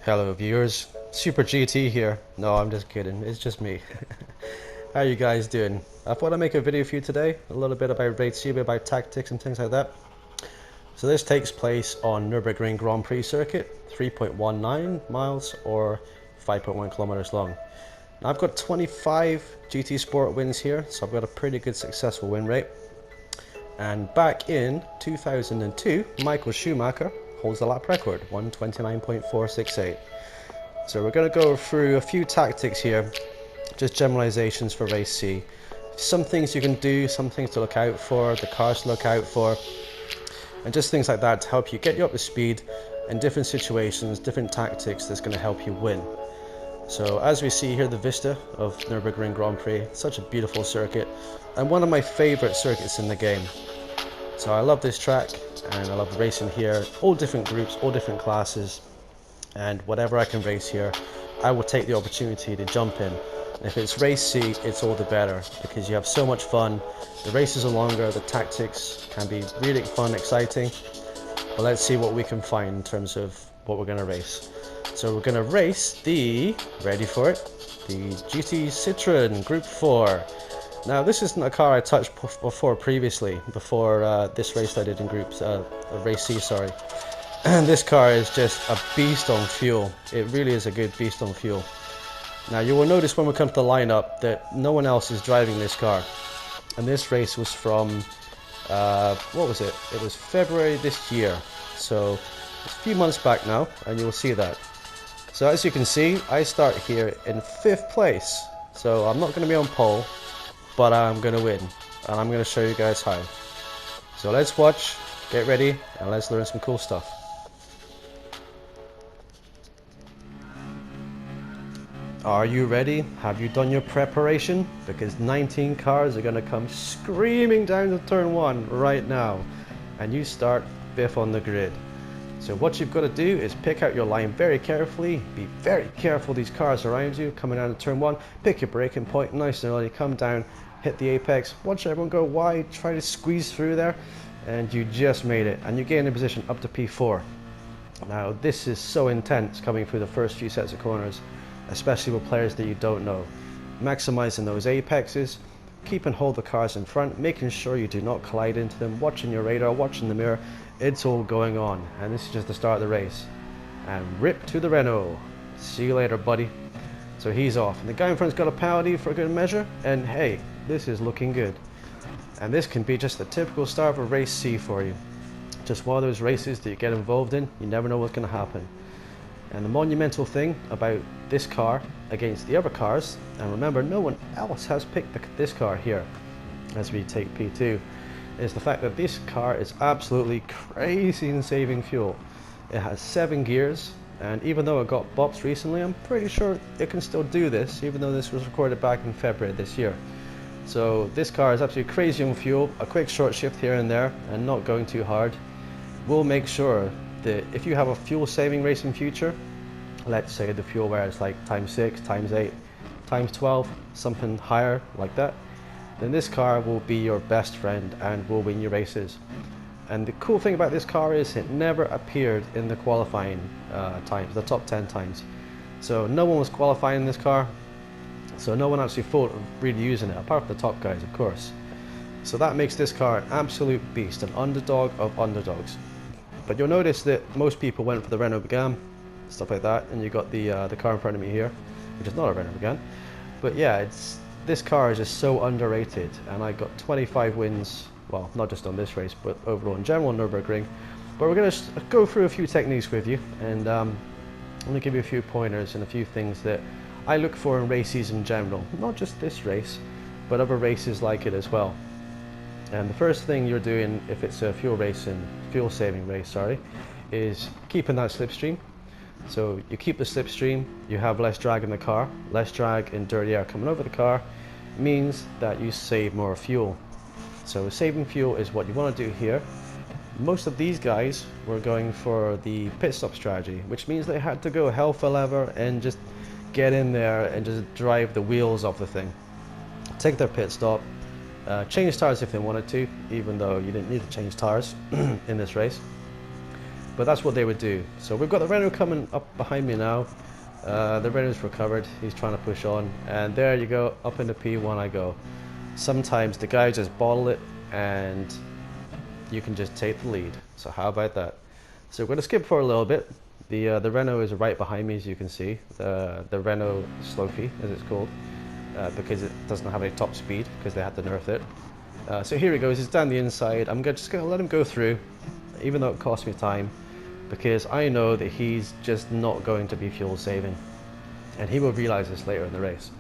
Hello viewers, Super GT here. No, I'm just kidding, it's just me. How you guys doing? I thought I'd make a video for you today, a little bit about Raid C, about tactics and things like that. So this takes place on Nürburgring Grand Prix circuit, 3.19 miles or 5.1 kilometers long. Now I've got 25 GT Sport wins here, so I've got a pretty good successful win rate. And back in 2002, Michael Schumacher holds the lap record, 129.468. So we're going to go through a few tactics here, just generalizations for race C. Some things you can do, some things to look out for, the cars to look out for, and just things like that to help you get you up to speed in different situations, different tactics that's going to help you win. So as we see here, the vista of Nürburgring Grand Prix, such a beautiful circuit and one of my favorite circuits in the game. So I love this track and I love racing here, all different groups, all different classes, and whatever I can race here, I will take the opportunity to jump in. If it's race C, it's all the better because you have so much fun. The races are longer, the tactics can be really fun, exciting. But let's see what we can find in terms of what we're going to race. So we're going to race the, ready for it, the GT Citroën Group 4. Now this isn't a car I touched before previously, before this race I did in groups, race C, sorry. And this car is just a beast on fuel. It really is a good beast on fuel. Now you will notice when we come to the lineup that no one else is driving this car. And this race was from, what was it? It was February this year. So it's a few months back now, and you'll see that. So as you can see, I start here in 5th place. So I'm not going to be on pole, but I'm going to win. And I'm going to show you guys how. So let's watch, get ready, and let's learn some cool stuff. Are you ready? Have you done your preparation? Because 19 cars are going to come screaming down to turn 1 right now. And you start 5th on the grid. So what you've got to do is pick out your line very carefully. Be very careful these cars around you coming down to turn 1. Pick your braking point nice and early. Come down, hit the apex. Watch everyone go wide. Try to squeeze through there. And you just made it. And you gain a position up to P4. Now this is so intense coming through the first few sets of corners, especially with players that you don't know. Maximizing those apexes, keep and hold the cars in front, making sure you do not collide into them, watching your radar, watching the mirror. It's all going on, and this is just the start of the race. And rip to the Renault. See you later, buddy. So he's off, and the guy in front's got a penalty for a good measure, and hey, this is looking good. And this can be just the typical start of a race C for you. Just one of those races that you get involved in, you never know what's going to happen. And the monumental thing about this car against the other cars, and remember no one else has picked this car here as we take P2, is the fact that this car is absolutely crazy in saving fuel. It has 7 gears, and even though it got bops recently, I'm pretty sure it can still do this, even though this was recorded back in February this year. So this car is absolutely crazy on fuel. A quick short shift here and there and not going too hard will make sure that if you have a fuel saving race in future, let's say the fuel where it's like times 6, times 8, times 12, something higher like that, then this car will be your best friend and will win your races. And the cool thing about this car is it never appeared in the qualifying times, the top 10 times. So no one was qualifying this car, so no one actually thought of really using it, apart from the top guys of course. So that makes this car an absolute beast, an underdog of underdogs. But you'll notice that most people went for the Renault Megane, stuff like that, and you got the car in front of me here, which is not a Renault Megane. But yeah, this car is just so underrated, and I got 25 wins, well, not just on this race, but overall in general on Nürburgring. But we're going to go through a few techniques with you, and I'm going to give you a few pointers and a few things that I look for in races in general, not just this race, but other races like it as well. And the first thing you're doing, if it's a fuel saving race, is keeping that slipstream. So you keep the slipstream, you have less drag in the car, less drag and dirty air coming over the car, means that you save more fuel. So saving fuel is what you want to do here. Most of these guys were going for the pit stop strategy, which means they had to go hell for leather and just get in there and just drive the wheels off the thing. Take their pit stop, change tires if they wanted to, even though you didn't need to change tires in this race. But that's what they would do. So we've got the Renault coming up behind me now. The Renault's recovered, he's trying to push on, and there you go, up into P1 I go. Sometimes the guys just bottle it and you can just take the lead. So how about that? So we're going to skip for a little bit. The Renault is right behind me, as you can see. The Renault Slofi, as it's called, because it doesn't have any top speed because they had to nerf it. So here he goes, he's down the inside. I'm just going to let him go through, even though it costs me time, because I know that he's just not going to be fuel saving, and he will realize this later in the race.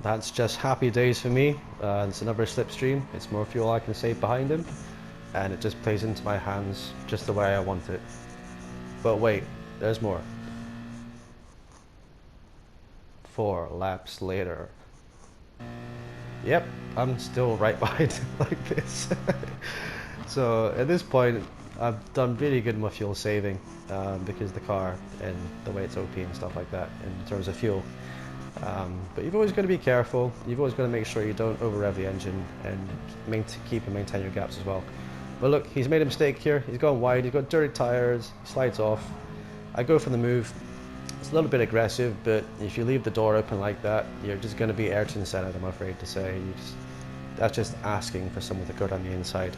That's just happy days for me. It's another slipstream. It's more fuel I can save behind him, and it just plays into my hands just the way I want it. But wait, there's more. 4 laps later. Yep, I'm still right behind him like this. So at this point, I've done really good in my fuel saving, because the car and the way it's OP and stuff like that in terms of fuel. But you've always got to be careful. You've always got to make sure you don't over rev the engine and keep and maintain your gaps as well. But look, he's made a mistake here. He's gone wide, he's got dirty tires, he slides off. I go for the move. It's a little bit aggressive, but if you leave the door open like that, you're just going to be Ayrton Senna, I'm afraid to say. That's just asking for someone to go down the inside.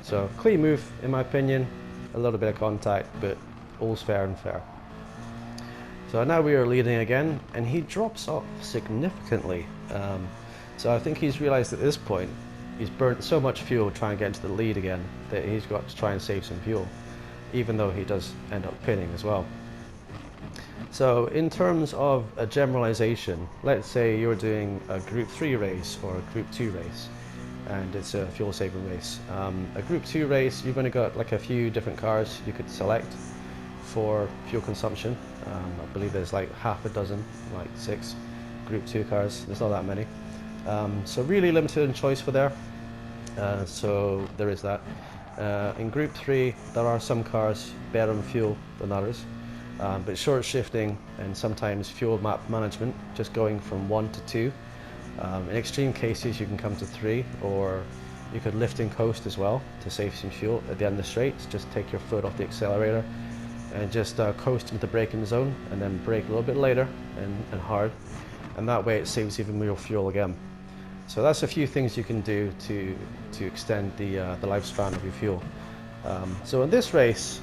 So clean move in my opinion, a little bit of contact, but all's fair and fair. So now we are leading again, and he drops off significantly. So I think he's realized at this point he's burnt so much fuel trying to get into the lead again that he's got to try and save some fuel, even though he does end up pinning as well. So in terms of a generalization, let's say you're doing a Group 3 race or a Group 2 race, and it's a fuel saving race. A Group 2 race, you've only got like a few different cars you could select for fuel consumption. I believe there's like half a dozen, like 6 Group 2 cars. There's not that many. So really limited in choice for there. So there is that. In Group 3, there are some cars better on fuel than others. But short shifting and sometimes fuel map management, just going from 1 to 2. In extreme cases you can come to 3, or you could lift and coast as well to save some fuel at the end of the straights. Just take your foot off the accelerator and just coast into the braking zone, and then brake a little bit later and hard, and that way it saves even more fuel again. So that's a few things you can do to extend the lifespan of your fuel. So in this race,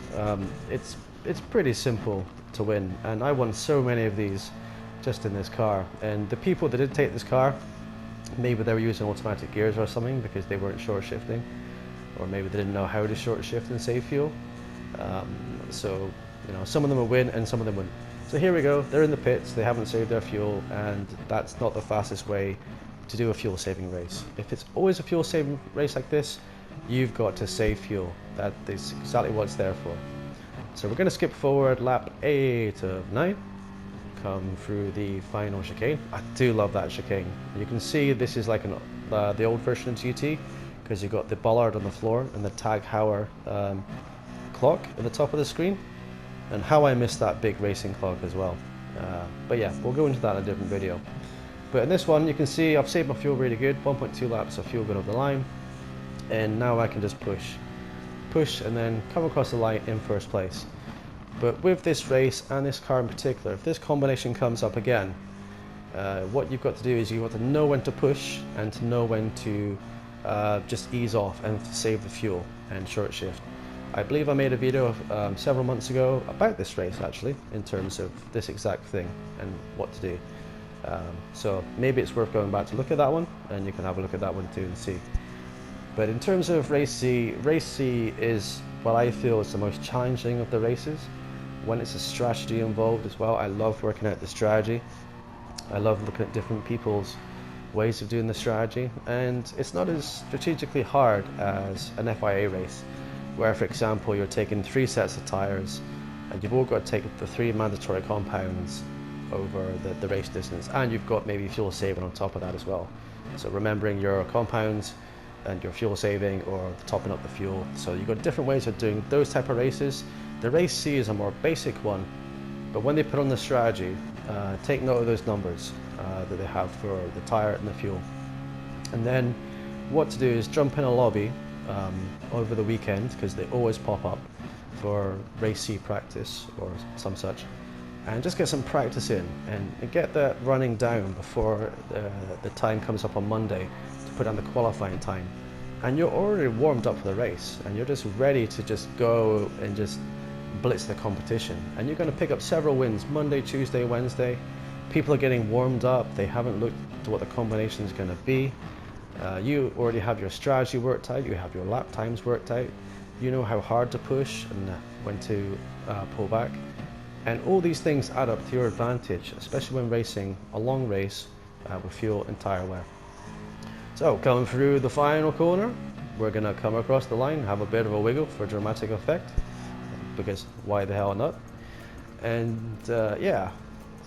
it's pretty simple to win, and I won so many of these just in this car. And the people that did take this car, maybe they were using automatic gears or something because they weren't short shifting, or maybe they didn't know how to short shift and save fuel. So you know, some of them will win and some of them wouldn't. So here we go, they're in the pits, they haven't saved their fuel, and that's not the fastest way to do a fuel saving race. If it's always a fuel saving race like this, you've got to save fuel. That is exactly what it's there for. So we're going to skip forward lap 8 of 9, come through the final chicane. I do love that chicane. You can see this is like the old version of GT, because you've got the bollard on the floor and the Tag Heuer clock at the top of the screen, and how I missed that big racing clock as well. But yeah, we'll go into that in a different video. But in this one you can see I've saved my fuel really good, 1.2 laps of fuel going over the line, and now I can just push and then come across the line in first place. But with this race and this car in particular, if this combination comes up again, what you've got to do is you've got to know when to push and to know when to just ease off and save the fuel and short shift. I believe I made a video several months ago about this race actually, in terms of this exact thing and what to do. So maybe it's worth going back to look at that one, and you can have a look at that one too and see. But in terms of Race C is what I feel is the most challenging of the races. When it's a strategy involved as well, I love working out the strategy. I love looking at different people's ways of doing the strategy, and it's not as strategically hard as an FIA race, where for example you're taking 3 sets of tyres and you've all got to take the 3 mandatory compounds over the race distance, and you've got maybe fuel saving on top of that as well. So remembering your compounds and your fuel saving, or topping up the fuel. So you've got different ways of doing those type of races. The Race C is a more basic one, but when they put on the strategy, take note of those numbers that they have for the tyre and the fuel. And then what to do is jump in a lobby over the weekend, because they always pop up, for race C practice or some such, and just get some practice in and get that running down before the time comes up on Monday to put down the qualifying time. And you're already warmed up for the race, and you're just ready to just go and just blitz the competition. And you're going to pick up several wins Monday, Tuesday, Wednesday. People are getting warmed up. They haven't looked to what the combination is going to be. You already have your strategy worked out. You have your lap times worked out. You know how hard to push and when to pull back. And all these things add up to your advantage, especially when racing a long race with fuel and tire wear. So coming through the final corner, we're going to come across the line, have a bit of a wiggle for dramatic effect, because why the hell not? And yeah,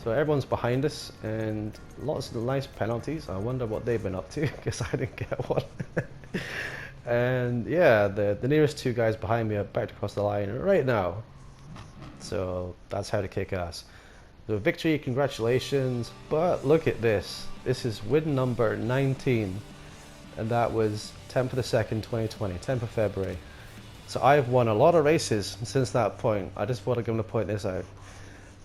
so everyone's behind us and lots of nice penalties. I wonder what they've been up to, because I didn't get one. And yeah, the nearest two guys behind me are back across the line right now. So that's how to kick ass. So victory, congratulations, but look at this. This is win number 19. And that was 10th of the 2nd, 2020, 10th of February. So I've won a lot of races since that point. I just want to point this out.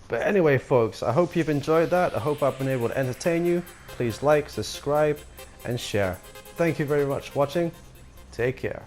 But anyway, folks, I hope you've enjoyed that. I hope I've been able to entertain you. Please like, subscribe, and share. Thank you very much for watching. Take care.